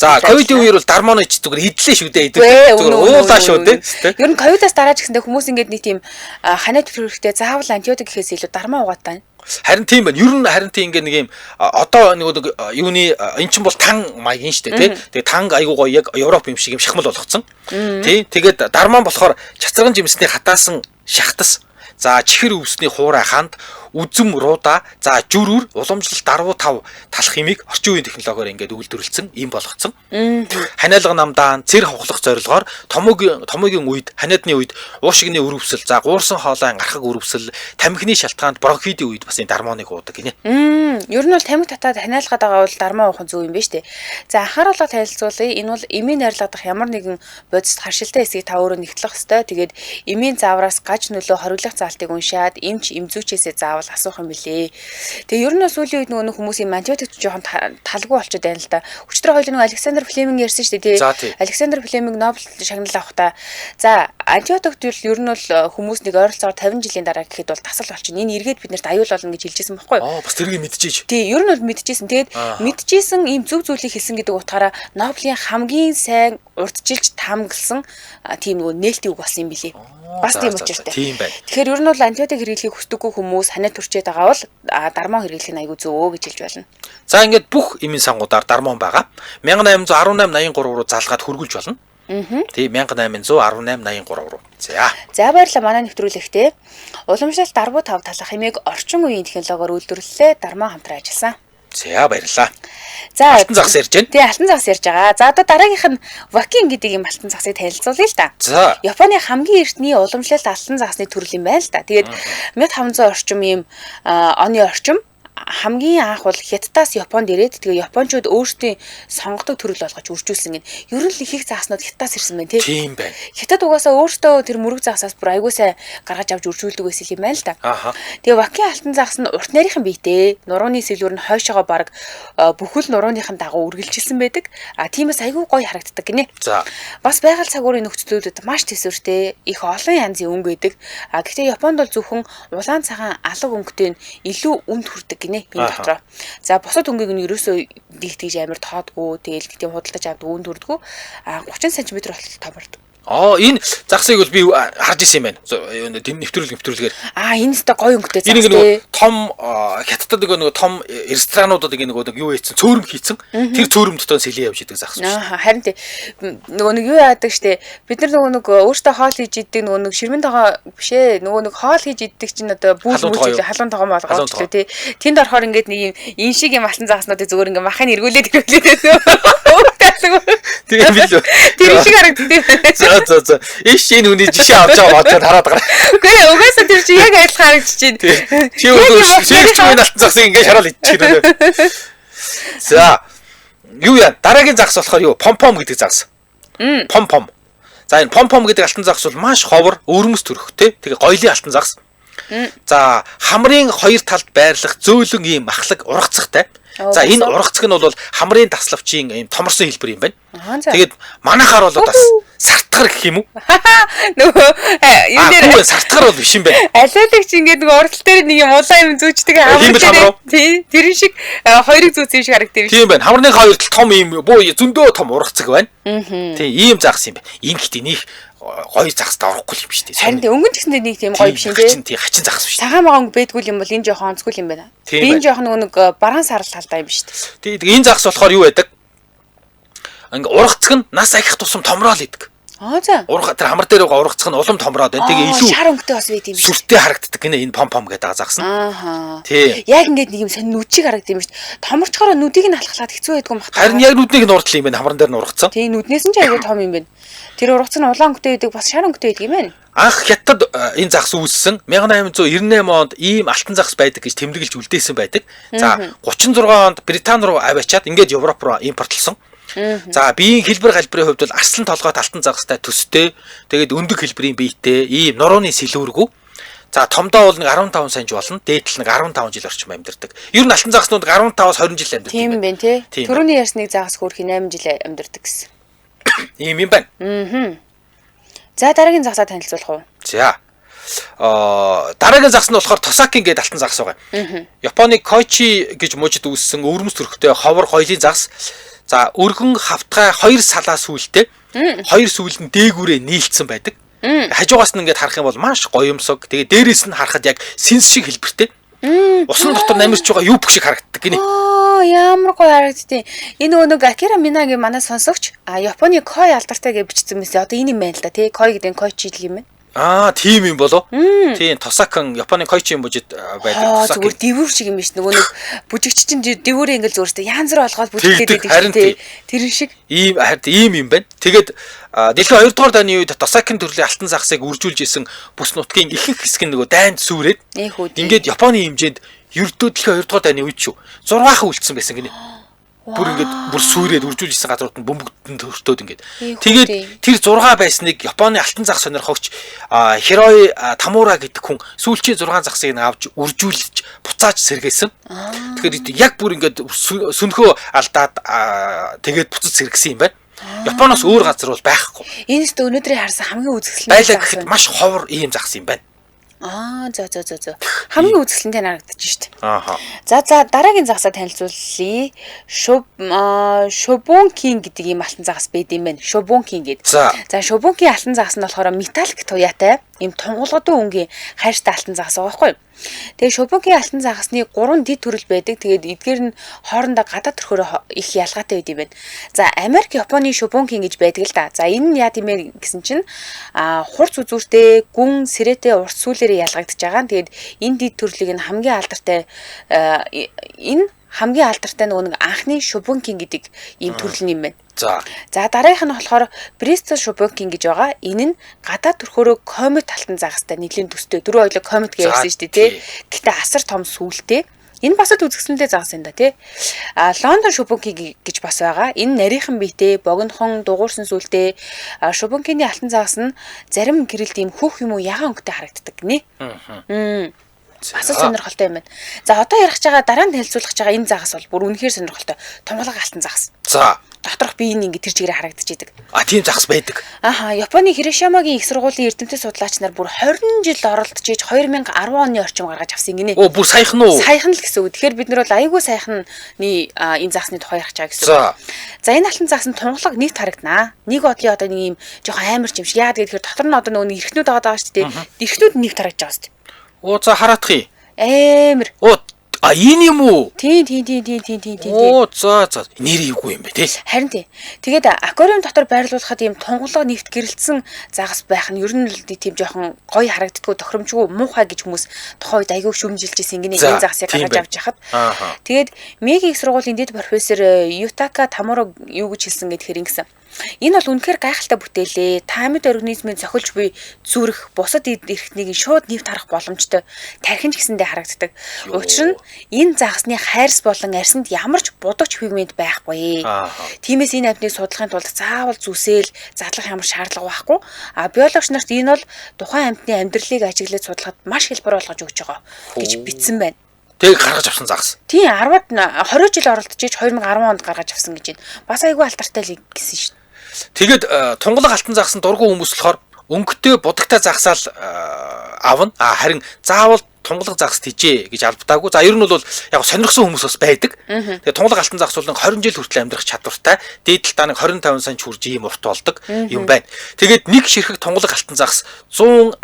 За ковидын үеэр бол дармооны ч зүгээр хэдлээ шүү дээ. Зүгээр уулаа шүү дээ. Ер нь ковидаас дараа ч гэсэндээ хүмүүс ингээд нэг тийм ханиад төрөлхтэй заавал антибиотик гэхээс илүү дармаа угаад байна. Харин тийм байна. Ер нь харин тийм ингээ нэг юм одоо нэг юуны эн чинь бол тан маягийн шүү дээ тий. Тэгээ танг айгуу гоё яг Европ юм шиг юм шахмал болгоцсон. Тий. Тэгээд дармаа болохоор чацарган жимсний хатаасан шахтас. За чихэр өвсний хуурай ханд үзэм рууда за жүрүр уламжлалт дарвуу тав талах хэмийг орчин үеийн технологиор ингээд үйлдвэрлэсэн ийм болгоцсон. Ханиалга намдаан цэр хавхлах зорилгоор томоогийн үед ханиадны үед уушигны өрөвсөл за гуурсан хоолой гарахаг өрөвсөл тамхины шалтгаанд бронхитийн үед бас энэ дармооныг уудаг гинэ. Ер нь бол тамхи татаад ханиалгаад байгаа бол дармаа уух зөв юм байна шүү дээ. За анхааруулга танилцуулъя. Энэ бол эмийн найрлагадах ямар нэгэн бодис харшилтай хэсгийг та өөрөө нэгтлэх ёстой. Тэгээд эмийн заавраас гаж нөлөө хориглох заалтыг уншаад эмч эмзүүчээсээ заавал асуух юм билээ. Тэгээ ер нь сүүлийн үед нөгөө хүмүүсийн антибиотик жоохон талгүй болчиход байна л да. Өчтөр хоёул нөгөө Александр Флеминг ярьсан шүү дээ тий. Александр Флеминг Нобель шагнал авахдаа за антибиотик бол ер нь бол хүмүүс нэг ойролцоогоор 50 жилийн дараа гэхэд бол тасал болчихно. Энэ эргээд биднэрт аюул болно гэж хэлжсэн байхгүй юу? Бас тэрийг мэдчихэж. Тий, ер нь бол мэдчихсэн. Тэгээд мэдчихсэн ийм зөв зүйлийг хэлсэн гэдэг утгаараа Нобелийн хамгийн сайн урдчилж таамагласан тийм нөгөө нээлтийн үг болсон юм билий. Бас тийм учиртай. Тийм байна. Тэгэхээр ер нь бол антибиотик хэрэглэхийг хүсдэггүй хүмүүс ханиад турчээд байгаа бол дармоо хэрэглэх нь аягүй зөв гэж хэлж байна. За ингээд бүх эмийн сангуудаар дармоон байгаа. 1818-83 руу залгаад хөргүүлж болно. Тийм 1818-83 руу. За баярлалаа манай нэвтрүүлэгтээ уламжлалт дарвуу тав талах хэмээг орчин үеийн технологиор үйлдвэрлэлээ дармаа хамтран ажилласан. За баярлалаа. За алтан загас ярьж байна. Тий, алтан загас ярьж байгаа. За одоо дараагийнх нь вакин гэдэг юм алтан загасыг танилцуулъя л да. За. Японы хамгийн эртний уламжлалт алтан загасны төрөл юм байна л да. Тэгээд 1500 орчим ийм оны орчим хамгийн анх бол Хятадаас Японд ирээд тэгээ Япончууд өөрсдийн сонгодог төрөл болгож үржүүлсэн гин. Ер нь л их загснууд Хятадаас ирсэн байна тий. Тийм байна. Хятад угаасаа өөртөө тэр мөрөг загсаас бүр аягуулсаа гаргаж авч үржүүлдэг байсан юм байна л да. Тэгээ вакин алтан загас нь урт нарийнхан биетэй. Нурууны сэлүүр нь хойшоогоо баг бүхэл нурууныхан дагуу үргэлжилсэн байдаг. Тиймээс айгүй гоё харагддаг гинэ. За. Бас байгаль цагуурын нөхцлүүдэд маш төсвөртэй их олон янзын өнгө байдаг. Гэхдээ Японд бол зөвхөн улаан цагаан алга өнгөтэй илүү үнд хүрдэг гинэ. Энэ дотроо. За бусад өнгөийг нь ерөөсөө дийгтгийж амар тоодгүй. Тэгээл тийм худалдаж авдаг үнд хүрдэггүй. 30 см болтол томордог. Энэ загсыг бол би харж исэн юм байна. Нэвтрүүлгээр. Энэ өстө гоё өнгөтэй загс. Энэ нөгөө том Хятадд нөгөө том ресторануудад нөгөө юу хийцэн цөөрөм хийцэн. Тэр цөөрөм дотор сэлээ явж идэг загс. Харин тий нөгөө нэг юу яадаг штэ. Бид нар нөгөө өөртөө хоол хийж идэг нөгөө нэг ширмэн тогоо бишээ. Нөгөө нэг хоол хийж идэг чинь одоо бүүл мөч халуун тогоо болгоод ч тий. Тэнд орохоор ингээд нэг юм ин шиг юм алтан загснуудыг зүгээр ингээд махын эргүүлээд таалаг. Тийм билүү. Тэр шиг харагддаг. За. Энэ хүний жишээ авч байгаа бодоод хараад гараа. Үгүй угаасаа тэр чи яг адилхан харагдаж байна. Чи өөрөө шийдчихвэн алтан загсыг ингээ шараад идчихэрээ. За. Юу яа? Дараагийн загс болохоор юу? Помпом гэдэг загс. Помпом. За энэ помпом гэдэг алтан загс бол маш ховор, өвөрмөс төрхтэй. Тэгээ гоёлын алтан загс. За хамрын хоёр талд байрлах зөөлөн ийм махлаг ургацгатай. За энэ ургацг нь бол хамрын таславчийн ийм томорсон хэлбэр юм байна. Тэгээд манайхаар бол бас сартгар гэх юм уу? Нөгөө юм дээр сартгар бол биш юм байна. алиалагч ингээд нөгөө уртал дээр нэг юм улаан юм зүүчдэг хамрын тий тэр шиг хоёрыг зүүсэн шиг харагдав. Тийм байна. Хамрын хоёр тал том ийм буу зөндөө том ургацг байна. Тий ийм загс юм байна. Энэ гэхдээ нэг гоё загстай орохгүй юм шүү дээ. Харин өнгөн гэсэндээ нэг тийм гоё биш юм тий. Хачин загс биш. Цагаан магаан бэдгүүл юм бол энэ жоохон онцгүй юм байна. Энэ жоохон нэг бараан сарал талтай юм шүү дээ. Тэгээд энэ загс болохоор юу байдаг? Ингээ ургацг нь нас ахих тусам томроод идэг. За. Тэр хамар дээр байгаа ургацг нь улам томроод байна. Тэгээ илүү шар өнгөтэй бас байт юм шүү. Сүртэй харагддаг гинэ энэ помпом гэдэг загс нь. Тий. Яг ингээд нэг юм сонь нүдчиг харагддаг юм шүү. Томорчхороо нүдийг нь халахлаад хэцүү байдгүй юм байна. Харин яг нүднийг нь урдлаа юм байна хамран дээр нь ургацсан. Тий нүднээс нь ч аягүй том юм байна. Тэр ургац нь улаан өнгөтэй байдаг бас шар өнгөтэй байдаг юм байна. Анх хятад энэ загс үүссэн 1898 онд ийм алтан загс байдаг гэж тэмдэглэж үлдээсэн байдаг. За 36 онд Британи руу аваачаад ингээд Европ руу импортлсон. За биеийн хэлбэр галбирын хувьд бол арслан толгойд алтан загстай төстэй. Тэгээд өндөг хэлбэрийн биетэй ийм нурууны сэлүүргүү. За томдоо бол нэг 15 санж болно. Дээдл нэг 15 жил орчим амьдардаг. Ер нь алтан загснууд 15-аас 20 жил амьдардаг. Тийм байна тий. Төрөний ярьсныг загас хөөрхи 8 жил амьдардаг гэсэн. Ийм юм байна. За дараагийн загсаа танилцуулах уу? За. Дараагийн загс нь болохоор Тосакин гэдэг алтан загс байгаа. Японы Койчи гэж мужид үүссэн өвөрмөс төрхтэй ховор гоёлын загс. За өргөн хавтгай хоёр салаа сүлтэй. Хоёр сүйл нь дээгүүрээ нийлцсэн байдаг. Хажуугаас нь ингээд харах юм бол маш гоёмсог. Тэгээ дээрээс нь харахад яг синс шиг хэлбэртэй. Усан дотор намирч байгаа юу бүх шиг харагддаг гинэ. Ямар гоё харагдтiin. Энэ нөгөө Акира Минагийн манай сонсогч Японы Кой алдартай гэж бичсэн мэт. Одоо энэ юм байна л да тий. Кой гэдэг нь Койчи юм байна. Тийм юм болов. Тийм Тосакан Японы Койчи мужид байдаг. Зүгээр дэвүүр шиг юм биш нөгөө нэг бүжигч чинь дэвүүрээ ингээл зөөрстэй янз бүр олгоод бүжиглээд байдаг тий. Тэр шиг ийм юм байна. Тэгээд дэлхийн 2 дугаар дайны үед Тосакин төрлийн алтан загсыг үржүүлж исэн бүс нутгийн ихэнх хэсэг нь нөгөө дайнд сүрээд ингээд Японы хэмжээнд ердөө дэлхийн 2 дугаар дайны үед шүү 6хан үлдсэн байсан гинэ. Бүр ингээд бүр сүрээд үржүүлжсэн газрууд нь бөмбөгдөн төртөөд ингээд. Тэгээд тэр 6 байсныг Японы алтан загс сонирхогч Хирой Тамура гэдэг хүн сүүлчийн 6 загсыг авч үржүүлж буцааж сэргээсэн. Тэгэхээр яг бүр ингээд сөнхөө алдаад тэгээд буцаж сэргэсэн юм байна. Японоос өөр газар бол байхгүй. Энэс дэ өнөөдрийн харсан хамгийн үзэсгэлэнтэй байлаа гэхэд маш ховор ийм загс юм байна. За. Хамгийн үзэсгэлэнтэй харагдаж шít. За дараагийн загсаа танилцуулъя. Шобункин гэдэг ийм алтан загас байд юм байна. Шобункин гэдэг. За Шобункин алтан загас нь болохоор металлик туяатай ийм тунгалгадуу өнгийн хайртай алтан загас байгаа байхгүй юу? Тэгээ Шобункин алтан загасны 3 дид төрөл байдаг. Тэгээд эдгээр нь хоорондоо гадаад төрхөөр их ялгаатай байд юм байна. За Америк, Японы Шобункин гэж байдаг л да. За энэ нь яа тийм ээ гэсэн чинь хурц үзүүртэй, гүн сэрээтэй урт сүүлээрээ ялгагдж байгаа. Тэгээд энэ дид төрлийг нь хамгийн алдартай нөгөө нэг анхны Шобункин гэдэг ийм төрөл юм байна. За дараагийнх нь болохоор Брестол Шобункин гэж байгаа. Энэ нь гадаад төрхөөрөө комет алтан загастай нэлийн төстэй. Дөрөв хоёлоо комет гэж ярьсан шүү дээ тий. Гэтэ асар том сүултэй. Энэ бас л үзэсгэлэнтэй загас юм да тий. Лондон Шобункин гэж бас байгаа. Энэ нарийнхан биетэй, богинохон, дугуурсан сүултэй. Шобункины алтан загас нь зарим гэрэлд ийм хөөх юм уу ягаан өнгөтэй харагддаг гинэ. Бас сонирхолтой юм байна. За одоо ярих байгаа дараа нь танилцуулах байгаа энэ загас бол бүр үнэхээр сонирхолтой. Томголог алтан загас. За доторх бие нь ингэ тэр чигээр харагдаж идэг. Тийм загас байдаг. Японы Хирошимагийн их сургуулийн эрдэмтэд судлаач нар бүр 20 жил оролдож иж 2010 оны орчим гаргаж авсан гинэ. Бүр саяхан уу? Саяхан л гэсэн үг. Тэгэхээр бид нар бол аягүй сайхны энэ загасны тухай ярих чагаа гэсэн үг. За энэ алтан загас нь тунгалаг нийт харагданаа. Нэг бодлын одоо нэг юм жоохон амар юм шиг. Яагаад гэхээр дотор нь одоо нөгөө эрхнүүд байгаа шүү дээ. Эрхнүүд нийт харагдаж байгаа шүү дээ. За хараадах юм. Амар. А энэ юм уу? Тийм. Оо за. Нэр эвгүй юм бэ те. Харин тий. Тэгээд аквариум дотор байрлуулахад ийм тунгалаг нэвт гэрэлтсэн загас байх нь ер нь л тийм жоохон гоё харагддаггүй тохиромжгүй муухай гэж хүмүүс тухайн үед аягүй шүүмжилжсэн ингэнэ энэ загасыг гаргаж авч яхад. Тэгээд Мегийн их сургуулийн дэд профессор Ютака Тамуро юу гэж хэлсэн гэхээр ингэсэн. Энэ бол үнэхээр гайхалтай бүтээлээ. Таамид организмын цохилж буй зүрх, бусад эрхтнийг шууд нэвт харах боломжтой. Тархин ч гэсэндээ харагддаг. Учир нь энэ загасны хайрс болон арьсанд ямар ч будагч пигмент байхгүй. Тиймээс энэ амьтныг судлахын тулд заавал зүсээл, задлах ямар шаардлага байхгүй. А биологч нарт энэ бол тухайн амьтны амьдралыг ажиглаж судлахад маш хэлбэр болгож өгч байгаа гэж бичсэн байна. Тэг гаргаж авсан загас. Тийм 20 жил оролдож 2010 онд гаргаж авсан гэж байна. Бас айгүй алтартай л гэсэн шүү. Тэгээд тунгалаг алтан загас нь дургүй хүмүүс болохоор өнгөтэй будагтай загасаал авна. Харин заавал тунгалаг загас тийжээ гэж албатаагүй. За ер нь бол яг сонирхсан хүмүүс бас байдаг. Тэгээд тунгалаг алтан загас бол 20 жил хүртэл амьдрах чадвартай. Дээдл та нэг 25 сая хүрж ийм урт болдог юм байна. Тэгээд нэг ширхэг тунгалаг алтан загас $110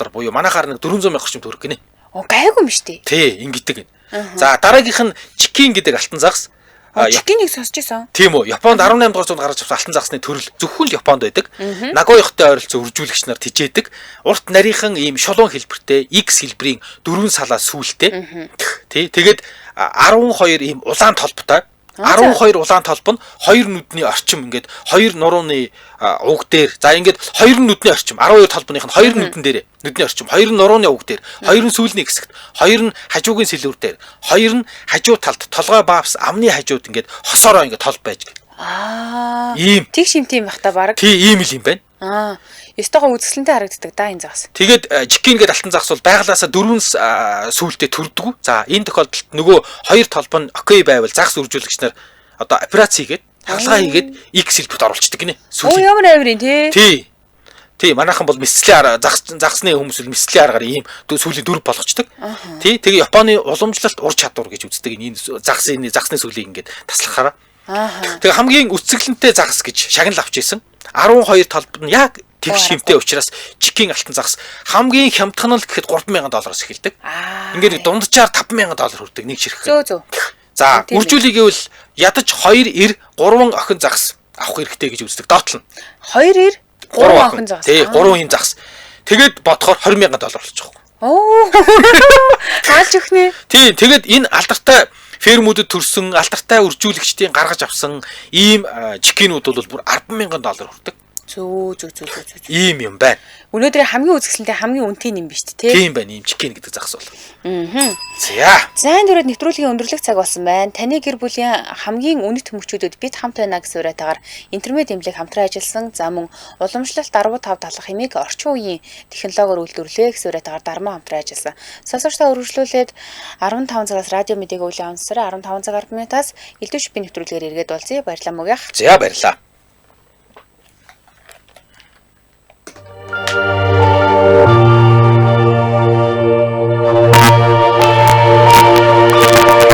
буюу манайхаар нэг 400 сая орчим төгрөг гинэ. Гайгүй юм шүү дээ. Тий, ингэдэг. За дараагийнх нь чикин гэдэг алтан загас. Чикинийг сонсч байсан. Тийм үү. Японд 18 дугаар зуунд гарч авсан алтан загасны төрөл зөвхөн л Японд байдаг. Нагоёхтой ойролцоо үржүүлэгч нар тижээдэг. Урт нарийнхан ийм шулуун хэлбэртэй X хэлбэрийн дөрвөн салаа сүүлтэй. Тий. Тэгээд 12 ийм улаан толботой 12 улаан толбо нь хоёр нүдний орчим ингээд хоёр нурууны уг дээр за ингээд хоёр нүдний орчим 12 толбоных нь хоёр нүдэн дээр нүдний орчим хоёр нурууны уг дээр хоёр нь сүүлний хэсэгт хоёр нь хажуугийн сэлүүр дээр хоёр нь хажуу талд толгой баавс амны хажууд ингээд хосоороо ингээд тол байж. Ийм тэг шимтийн бах та баг. Тий ийм л юм байна. Ёстойгоо үзэсгэлэнтэй харагддаг да энэ загас. Тэгээд чикин гэдэг алтан загас бол байгалаасаа дөрвөн сүүлдээ төрдөг. За энэ тохиолдолд нөгөө хоёр толбо нь окей байвал загас үржүүлэгч нар одоо операц хийгээд хагалгаа хийгээд X хэлбэрт оруулцдаг гинэ. Оо ямар амирын тий. Тий манайхан бол мэслийн загасны хүмүүс л мэслийн аргаар ийм сүүлийн дөрв болгочдөг. Тий тэгээ Японы уламжлалт ур чадвар гэж үздэг энэ загасны сүүлийг ингээд таслахаараа. Тэгээ хамгийн үцэглэнтэй загас гэж шагнал авч ийсэн. 12 толбод нь яг тэг шимтэй учраас чикин алтан загас хамгийн хямдхан нь л гэхэд $3,000 эхэлдэг. Ингээд дунджаар $5,000 хүрдэг нэг ширхэг. Зөө. За үржүүлийг гэвэл ядаж 2 3 охин загас авах хэрэгтэй гэж үздэг. Доотлол нь 2 3 охин загас. Тий 3 ийм загас. Тэгээд бодохоор $20,000 болж байгаа. Оо. Хаалж өгнө. Тий тэгээд энэ алдартай фермүүдэд төрсөн алдартай үржүүлэгчдийн гаргаж авсан ийм чикинүүд бол бүр $10,000 хүрдэг. Зөө. Ийм юм байна. Өнөөдрийн хамгийн үзэсгэлэнтэй хамгийн үнэтэй юм биш үү те? Тийм байна. Ийм чикин гэдэг загас бол. За. Зайн дөрөд нэвтрүүлгийн өндөрлөх цаг болсон байна. Таны гэр бүлийн хамгийн үнэт хүмүүчүүдэд бид хамт байна гэсэн уриатаагаар интернет эмнэлэг хамтран ажилласан. За мөн уламжлалт 15 талах хэмээг орчин үеийн технологиор үйлдвэрлэе гэсэн уриатаагаар дарма хамтран ажилласан. Сонсогчдоо үргэлжлүүлээд 15 цагаас радио мэдээг өглөө онцсороо 15 цаг 10 минутаас элдв шипийн нэвтрүүлгээр эргээд уулзъя. Баярлалаа мөгийнх. За баярлалаа.